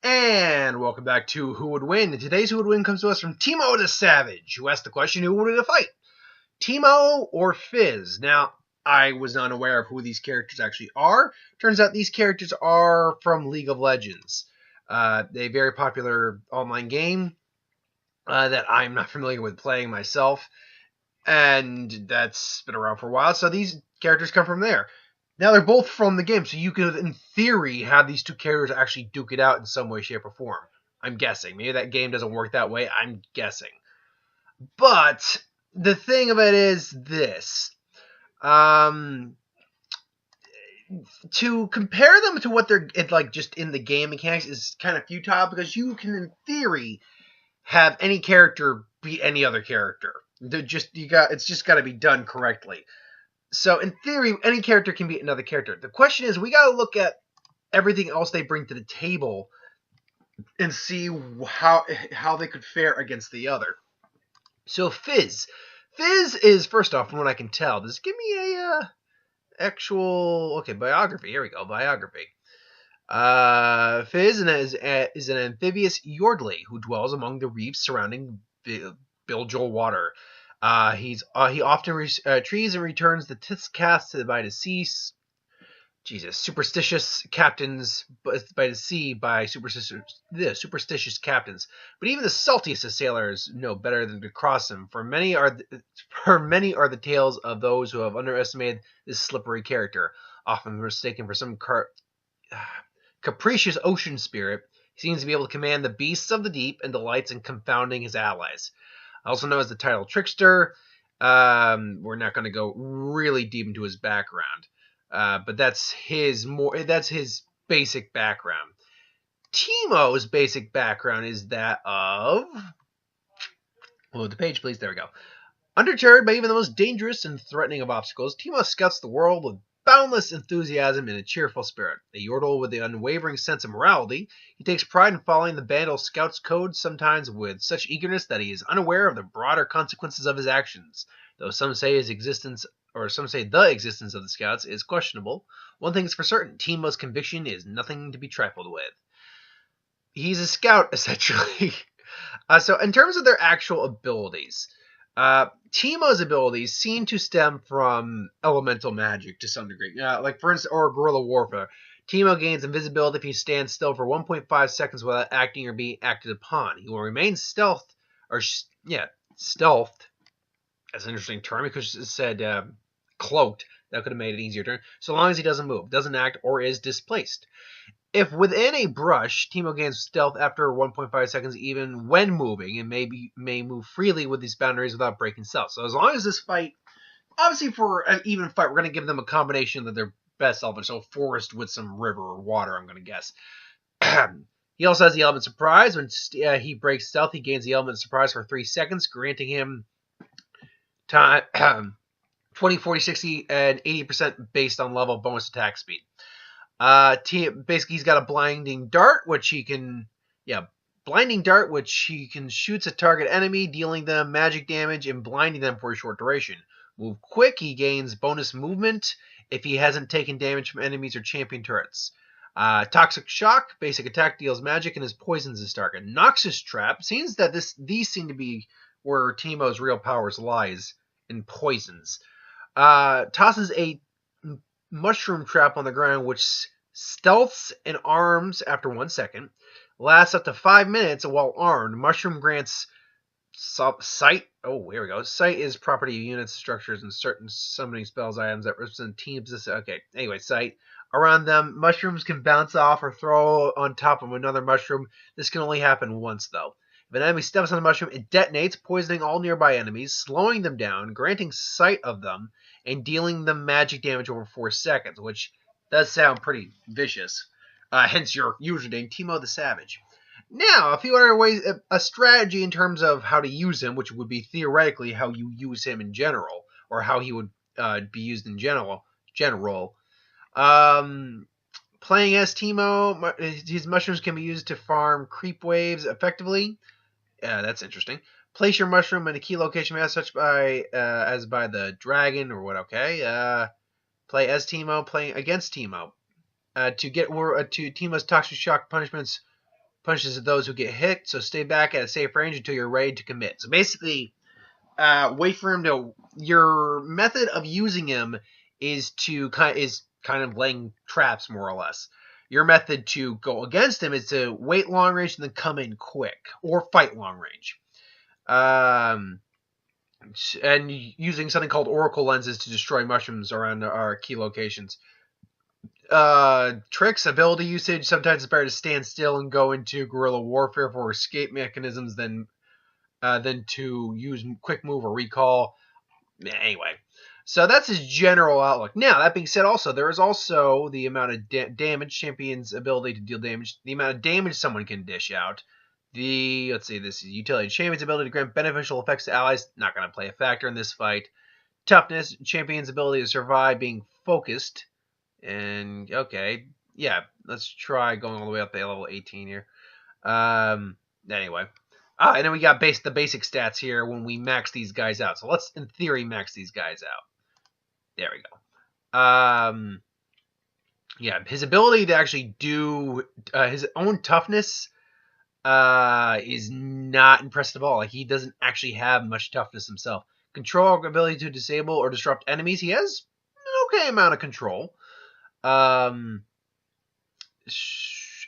And welcome back to Who Would Win. And today's Who Would Win comes to us from Teemo the Savage, who asked the question, who would win a fight? Teemo or Fizz? Now, I was not aware of who these characters actually are. Turns out these characters are from League of Legends. A very popular online game that I'm not familiar with playing myself. And that's been around for a while, so these characters come from there. Now they're both from the game, so you could, in theory, have these two characters actually duke it out in some way, shape, or form. I'm guessing. Maybe that game doesn't work that way. I'm guessing. But the thing of it is this. To compare them to what they're like just in the game mechanics is kind of futile because you can, in theory, have any character beat any other character. It's just got to be done correctly. So in theory, any character can beat another character. The question is, we got to look at everything else they bring to the table and see how they could fare against the other. So Fizz is, first off, from what I can tell, just give me a actual biography. Here we go, biography. Fizz is an amphibious Yordle who dwells among the reefs surrounding Bilgeol water. He often retrieves and returns the tiths cast by the sea. Superstitious captains by the sea by superstitious captains. But even the saltiest of sailors know better than to cross him. For many are the tales of those who have underestimated this slippery character, often mistaken for some capricious ocean spirit. He seems to be able to command the beasts of the deep and delights in confounding his allies. Also known as the title Trickster. We're not going to go really deep into his background, but that's his basic background. Teemo's basic background is that of... Load the page, please. There we go. Undeterred by even the most dangerous and threatening of obstacles, Teemo scouts the world with boundless enthusiasm and a cheerful spirit. A Yordle with the unwavering sense of morality, he takes pride in following the Bandle Scout's code, sometimes with such eagerness that he is unaware of the broader consequences of his actions. Though some say the existence of the Scouts is questionable, one thing is for certain: Teemo's conviction is nothing to be trifled with. He's a scout, essentially. So in terms of their actual abilities, Teemo's abilities seem to stem from elemental magic to some degree. Like, for instance, or guerrilla warfare. Teemo gains invisibility if he stands still for 1.5 seconds without acting or being acted upon. He will remain stealthed. That's an interesting term because it said cloaked. That could have made it easier term. So long as he doesn't move, doesn't act, or is displaced. If within a brush, Teemo gains stealth after 1.5 seconds even when moving, and may move freely with these boundaries without breaking stealth. So as long as this fight, obviously for an even fight, we're going to give them a combination of their best element. So forest with some river or water, I'm going to guess. He also has the element surprise. When he breaks stealth, he gains the element surprise for 3 seconds, granting him time 20, 40, 60, and 80% based on level bonus attack speed. Basically, he's got a blinding dart, which he can shoots a target enemy, dealing them magic damage and blinding them for a short duration. Move quick, he gains bonus movement if he hasn't taken damage from enemies or champion turrets. Toxic shock, basic attack, deals magic and poisons his target. Noxious trap, seems that these seem to be where Teemo's real powers lies, in poisons. Tosses a mushroom trap on the ground, which stealths and arms after 1 second, lasts up to 5 minutes while armed. Mushroom grants sight. Oh, here we go. Sight is property of units, structures, and certain summoning spells items that represent teams. Okay, anyway, sight around them. Mushrooms can bounce off or throw on top of another mushroom. This can only happen once, though. If an enemy steps on the mushroom, it detonates, poisoning all nearby enemies, slowing them down, granting sight of them, and dealing them magic damage over 4 seconds, which does sound pretty vicious. Hence your username, Teemo the Savage. Now, if you want a strategy in terms of how to use him, which would be theoretically how you use him in general, or how he would be used in general, playing as Teemo, his mushrooms can be used to farm creep waves effectively. That's interesting. Place your mushroom in a key location as such as by the dragon or what? Okay. Play as Teemo, playing against Teemo. To get to Teemo's toxic shock punishments Punishes those who get hit, so stay back at a safe range until you're ready to commit. So basically, wait for him to. Your method of using him is kind of laying traps, more or less. Your method to go against him is to wait long range and then come in quick, or fight long range. And using something called oracle lenses to destroy mushrooms around our key locations. Tricks, ability usage. Sometimes it's better to stand still and go into guerrilla warfare for escape mechanisms than to use quick move or recall. Anyway, so that's his general outlook. Now, that being said, also there is also the amount of damage, champion's ability to deal damage, the amount of damage someone can dish out. Let's see, this is utility. Champion's ability to grant beneficial effects to allies, not going to play a factor in this fight. Toughness, champion's ability to survive being focused. And, okay, yeah, let's try going all the way up to level 18 here. Anyway. And then we got the basic stats here when we max these guys out. So let's, in theory, max these guys out. There we go. Yeah, his ability to actually do his own toughness is not impressive at all. Like, he doesn't actually have much toughness himself. Control, ability to disable or disrupt enemies. He has an okay amount of control.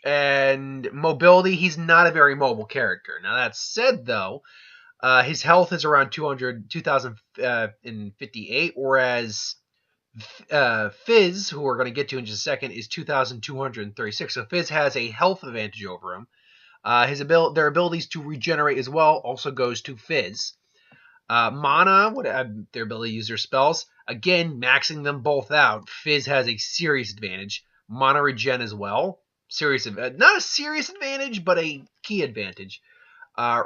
And mobility, he's not a very mobile character. Now, that said, though, his health is around 2,058, whereas Fizz, who we're going to get to in just a second, is 2,236. So Fizz has a health advantage over him. Their abilities to regenerate as well also goes to Fizz. Mana, their ability to use their spells. Again, maxing them both out, Fizz has a serious advantage. Mana regen as well. Not a serious advantage, but a key advantage. Mana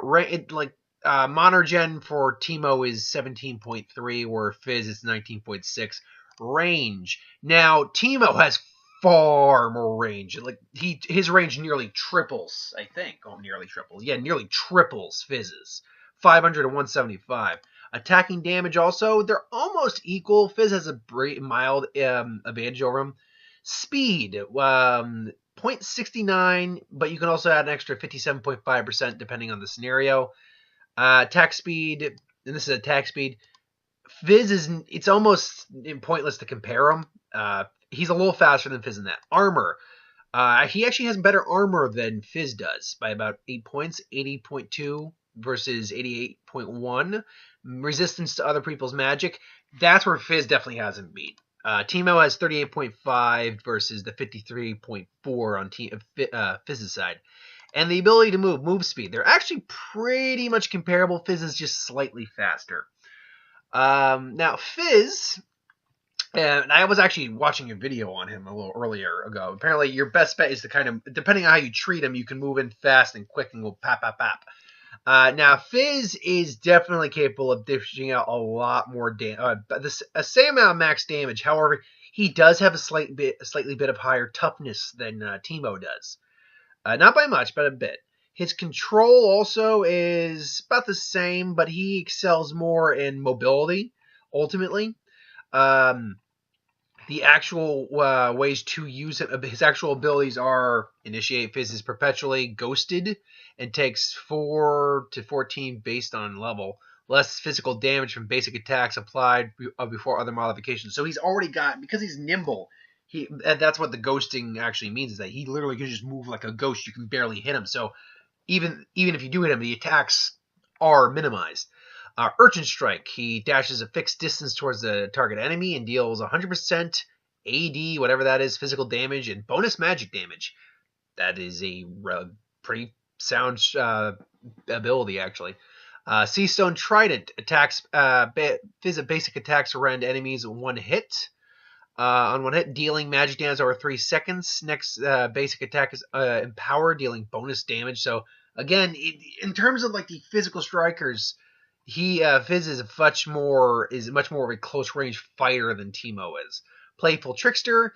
regen for Teemo is 17.3, where Fizz is 19.6. Range. Now, Teemo has far more range. Like, his range nearly triples, I think. Oh, nearly triples. Yeah, nearly triples Fizz's. 500 to 175. Attacking damage also, they're almost equal. Fizz has a mild advantage over him. Speed, 0.69, but you can also add an extra 57.5% depending on the scenario. Attack speed, and this is attack speed. Fizz it's almost pointless to compare him. He's a little faster than Fizz in that. Armor, he actually has better armor than Fizz does by about 8 points, 80.2 versus 88.1. Resistance to other people's magic, that's where Fizz definitely hasn't beat. Teemo has 38.5 versus the 53.4 on Fizz's side. And the ability to move speed, they're actually pretty much comparable. Fizz is just slightly faster. Now, Fizz, and I was actually watching a video on him a little earlier ago. Apparently, your best bet is to kind of, depending on how you treat him, you can move in fast and quick and go pap, pap, pap. Now, Fizz is definitely capable of dishing out a lot more damage, a same amount of max damage. However, he does have a slightly bit of higher toughness than Teemo does. Not by much, but a bit. His control also is about the same, but he excels more in mobility, ultimately. The actual ways to use it, his actual abilities are initiate Fizz is perpetually ghosted and takes 4 to 14 based on level. Less physical damage from basic attacks applied before other modifications. So he's already got, because he's nimble, that's what the ghosting actually means, is that he literally can just move like a ghost. You can barely hit him. So even if you do hit him, the attacks are minimized. Urchin Strike, he dashes a fixed distance towards the target enemy and deals 100% AD, whatever that is, physical damage and bonus magic damage. That is a pretty sound ability, actually. Seastone Trident attacks, basic attacks around enemies on one hit, dealing magic damage over 3 seconds. Next basic attack is Empower, dealing bonus damage. So again, in terms of like the physical strikers, Fizz is much more of a close range fighter than Teemo is. Playful Trickster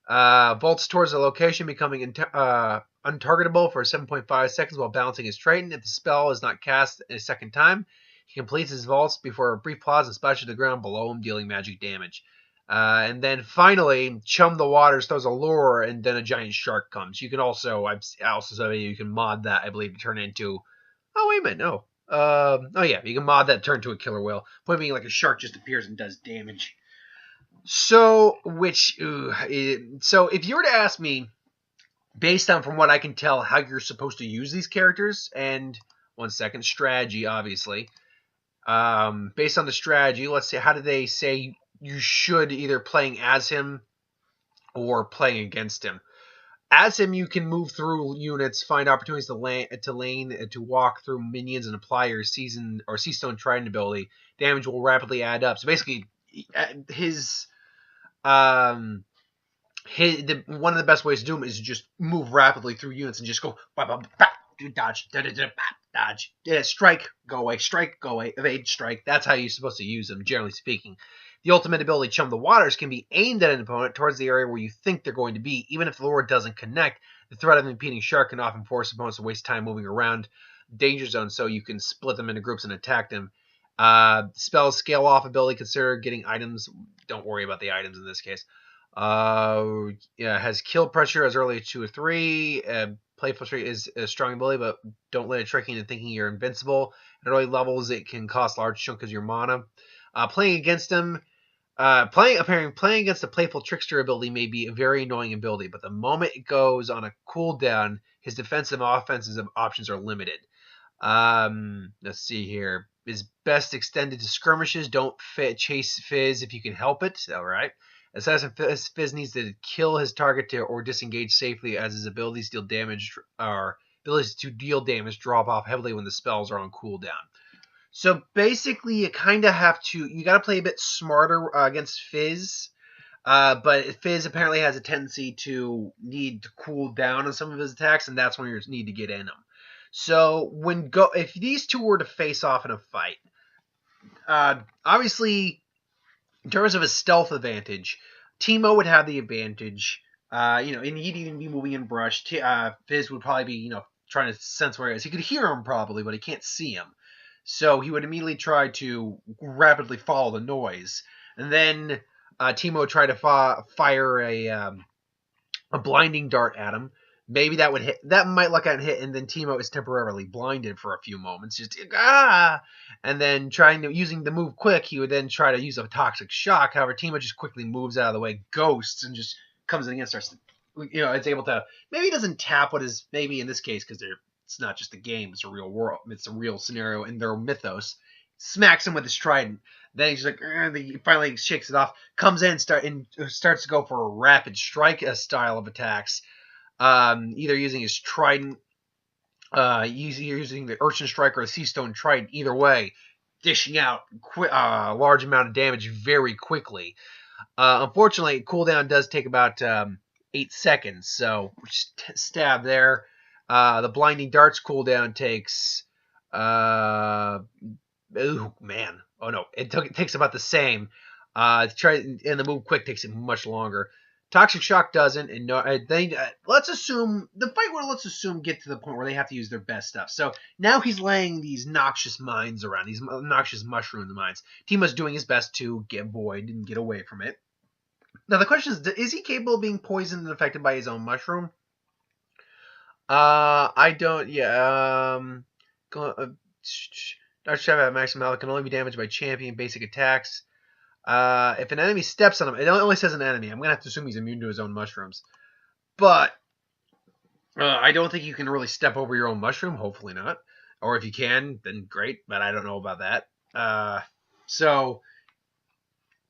vaults towards the location, becoming untargetable for 7.5 seconds while balancing his Triton. If the spell is not cast a second time, he completes his vaults before a brief pause and splashes to the ground below him, dealing magic damage. And then finally, Chum the Waters throws a lure, and then a giant shark comes. You can also, I also said you can mod that, I believe, to turn into. Oh wait a minute, no. Oh yeah, you can mod that to turn into a killer whale. Point being, like a shark just appears and does damage. So, so if you were to ask me, based on from what I can tell, how you're supposed to use these characters, and 1 second, strategy, obviously. Based on the strategy, let's say, how do they say you should either playing as him or playing against him? As him, you can move through units, find opportunities to walk through minions, and apply your season or Seastone Trident ability. Damage will rapidly add up. So basically, his one of the best ways to do him is to just move rapidly through units and just go dodge, dodge, strike, go away, evade, strike. That's how you're supposed to use them, generally speaking. The ultimate ability, Chum the Waters, can be aimed at an opponent towards the area where you think they're going to be. Even if the lure doesn't connect, the threat of an impeding shark can often force opponents to waste time moving around danger zones, so you can split them into groups and attack them. Spells scale off ability, consider getting items. Don't worry about the items in this case. Has kill pressure as early as 2 or 3. Playful Streak is a strong ability, but don't let it trick you into thinking you're invincible. At early levels, it can cost large chunks of your mana. Playing against him, playing against the Playful Trickster ability may be a very annoying ability, but the moment it goes on a cooldown, his defensive and offensive options are limited. Let's see here. Is best extended to skirmishes. Don't chase Fizz if you can help it. All right. Assassin Fizz needs to kill his target or disengage safely, as his abilities to deal damage drop off heavily when the spells are on cooldown. So basically, you kind of have to. You got to play a bit smarter against Fizz. But Fizz apparently has a tendency to need to cool down on some of his attacks, and that's when you need to get in them. So if these two were to face off in a fight, obviously, in terms of his stealth advantage, Teemo would have the advantage. And he'd even be moving in brush. Fizz would probably be, trying to sense where he is. He could hear him probably, but he can't see him. So he would immediately try to rapidly follow the noise, and then Teemo would try to fire a blinding dart at him. Maybe that would hit. That might look at hit, and then Teemo is temporarily blinded for a few moments. And then using the move quick, he would then try to use a toxic shock. However, Teemo just quickly moves out of the way, ghosts, and just comes in and starts to, it's able to. Maybe it doesn't tap what is maybe in this case because it's not just a game; it's a real world. It's a real scenario in their mythos. Smacks him with his trident. Then he's like, he finally shakes it off. Comes in and starts to go for a rapid strike style of attacks. Either using his trident, using the Urchin Strike or the Seastone Trident. Either way, dishing out a large amount of damage very quickly. Unfortunately, cooldown does take about 8 seconds, so stab there. The blinding darts cooldown takes. It takes about the same. And the move quick takes it much longer. Toxic shock doesn't, and let's assume get to the point where they have to use their best stuff. So now he's laying these noxious mines around, these noxious mushroom mines. Teemo's doing his best to get void and get away from it. Now the question is he capable of being poisoned and affected by his own mushroom? I don't. Yeah. Dark Shadow at maximum health can only be damaged by champion basic attacks. If an enemy steps on him, it only says an enemy. I'm going to have to assume he's immune to his own mushrooms. But I don't think you can really step over your own mushroom. Hopefully not. Or if you can, then great. But I don't know about that. So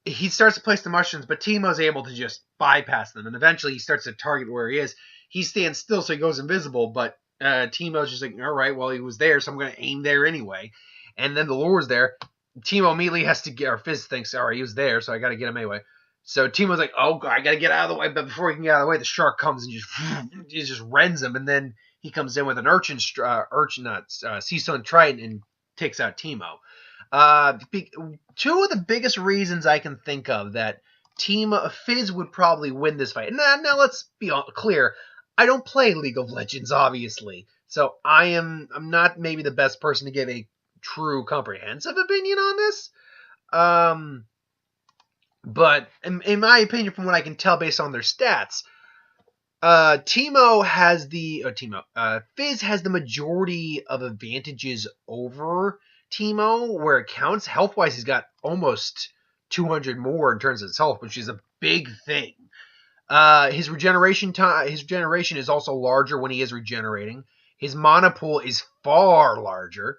he starts to place the mushrooms, but Teemo's able to just bypass them. And eventually he starts to target where he is. He stands still, so he goes invisible. But Teemo's just like, all right, well, he was there, so I'm going to aim there anyway. And then the lure's there. Teemo immediately has to get, or Fizz thinks, all right, he was there, so I got to get him anyway. So Teemo's like, oh, I got to get out of the way. But before he can get out of the way, the shark comes and just rends him. And then he comes in with an Seastone Trident and takes out Teemo. Two of the biggest reasons I can think of that Fizz would probably win this fight. Now let's be clear. I don't play League of Legends, obviously. So I'm not maybe the best person to give a true comprehensive opinion on this. But in my opinion, from what I can tell based on their stats, Teemo has Fizz has the majority of advantages over Teemo where it counts. Health wise, he's got almost 200 more in terms of his health, which is a big thing. His regeneration is also larger when he is regenerating. His mana pool is far larger.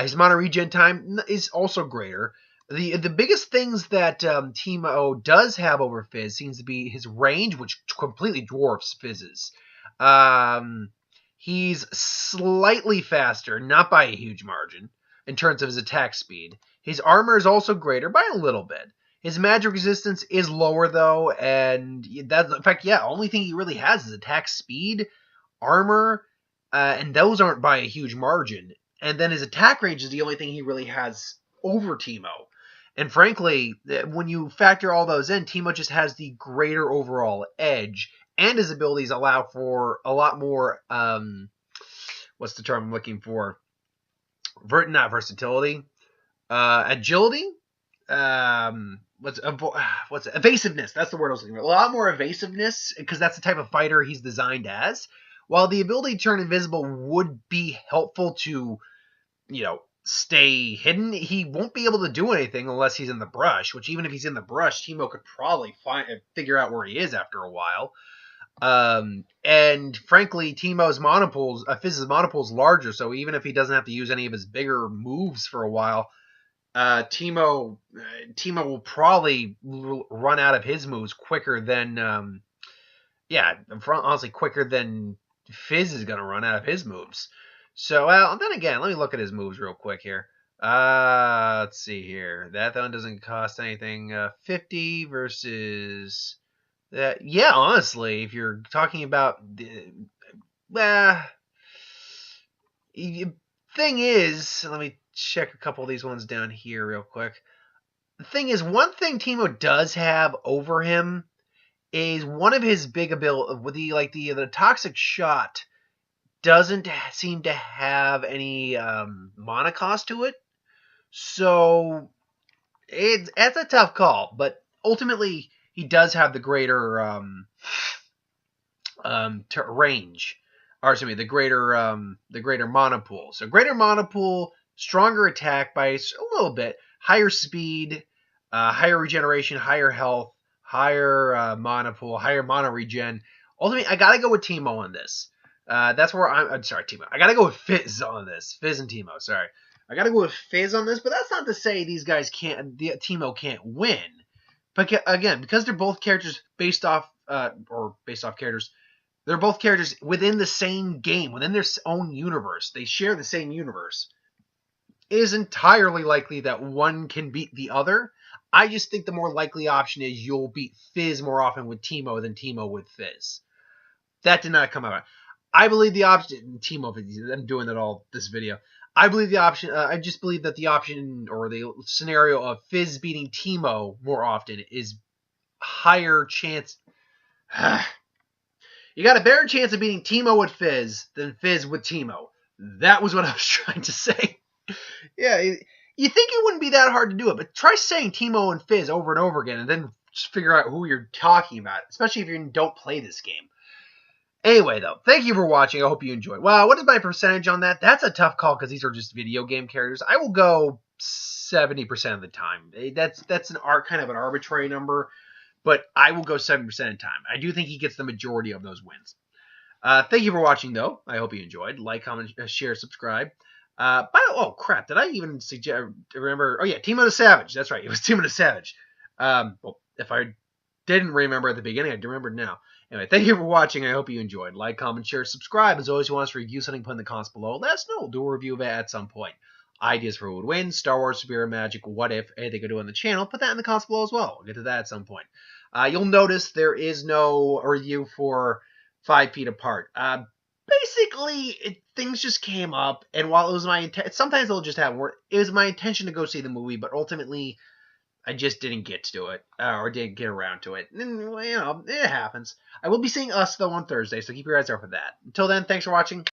His mana regen time is also greater. The biggest things that Teemo does have over Fizz seems to be his range, which completely dwarfs Fizz's. He's slightly faster, not by a huge margin, in terms of his attack speed. His armor is also greater by a little bit. His magic resistance is lower though, and that in fact, only thing he really has is attack speed, armor, and those aren't by a huge margin. And then his attack range is the only thing he really has over Teemo. And frankly, when you factor all those in, Teemo just has the greater overall edge, and his abilities allow for a lot more, what's the term I'm looking for? Not versatility, agility? What's evasiveness? That's the word I was looking for. A lot more evasiveness, because that's the type of fighter he's designed as. While the ability to turn invisible would be helpful to, stay hidden, he won't be able to do anything unless he's in the brush, which even if he's in the brush, Teemo could probably figure out where he is after a while. And frankly, Fizz's mana pool is larger, so even if he doesn't have to use any of his bigger moves for a while, Teemo will probably run out of his moves quicker than, honestly, quicker than Fizz is going to run out of his moves. So, then again, let me look at his moves real quick here. Let's see here. That one doesn't cost anything. 50 versus that. Yeah, honestly, if you're talking about the thing is, let me check a couple of these ones down here real quick. The thing is, one thing Teemo does have over him is one of his big abilities with the toxic shot doesn't seem to have any mana cost to it. So it's a tough call, but ultimately he does have the greater range, or excuse me, the greater mana pool. So greater mana pool, stronger attack by a little bit, higher speed, higher regeneration, higher health, higher mana pool, higher mana regen. Ultimately, I gotta go with Teemo on this. That's where I'm sorry, Teemo. I gotta go with Fizz on this. Fizz and Teemo, sorry. I gotta go with Fizz on this, but that's not to say these guys Teemo can't win. But again, because they're both characters based off characters, they're both characters within the same game, within their own universe. They share the same universe. It is entirely likely that one can beat the other. I just think the more likely option is you'll beat Fizz more often with Teemo than Teemo with Fizz. That did not come out. I believe the option, Teemo, I'm doing that all this video. I believe the option, I just believe that the option or the scenario of Fizz beating Teemo more often is higher chance. You got a better chance of beating Teemo with Fizz than Fizz with Teemo. That was what I was trying to say. Yeah, you think it wouldn't be that hard to do it, but try saying Teemo and Fizz over and over again and then just figure out who you're talking about, especially if you don't play this game. Anyway, though, thank you for watching. I hope you enjoyed. Wow, what is my percentage on that? That's a tough call because these are just video game characters. I will go 70% of the time. That's kind of an arbitrary number, but I will go 70% of the time. I do think he gets the majority of those wins. Thank you for watching, though. I hope you enjoyed. Like, comment, share, subscribe. Oh, crap. Did I even remember? Oh, yeah, Teemo the Savage. That's right. It was Teemo the Savage. Well, if I didn't remember at the beginning, I do remember now. Anyway, thank you for watching. I hope you enjoyed. Like, comment, share, subscribe. As always, if you want us to review something, put in the comments below. Let us know. We'll do a review of it at some point. Ideas for who would win, Star Wars, Spirit Magic, what if, anything could do on the channel. Put that in the comments below as well. We'll get to that at some point. You'll notice there is no review for 5 Feet Apart. Basically, things just came up, and while it was my intent, sometimes they'll just happen. It was my intention to go see the movie, but ultimately, I just didn't get to it, or didn't get around to it. And, it happens. I will be seeing Us, though, on Thursday, so keep your eyes out for that. Until then, thanks for watching.